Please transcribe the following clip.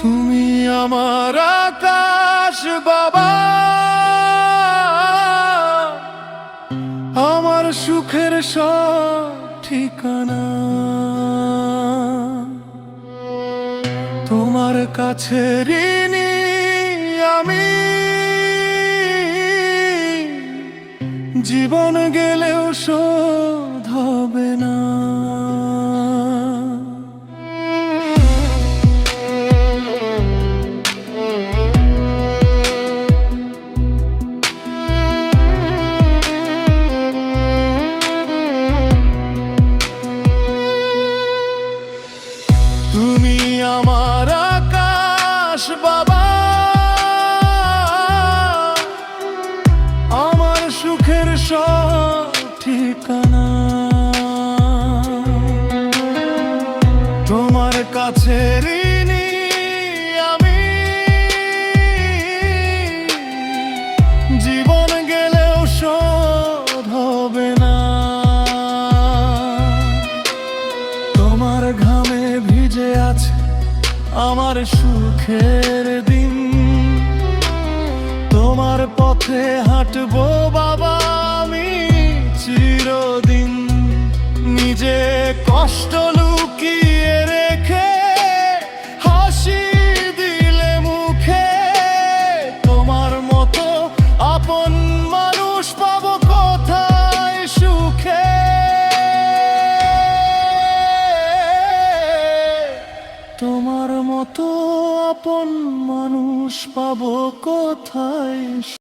তুমি আমার আকাশ বাবা, আমার সুখের সব ঠিকানা। তোমার কাছে ঋণী আমি, জীবন গেলেও শোধ হবে না। তুমি আমার আকাশ বাবা, আমার সুখের সব ঠিকানা। তোমার কাছে ঋণী আমি, জীবন গেলেও শোধ হবে না। তোমার ঘামে ভিজে আছে আমার সুখের দিন, তোমার পথে হাঁটবো বাবা আমি চিরদিন। নিজে কষ্ট লুকিয়ে রেখে হাসি দিলে মুখে, তোমার মতো আপন মানুষ পাবো কোথায় সুখে। তোমার মতো আপন মানুষ পাবো কোথায়।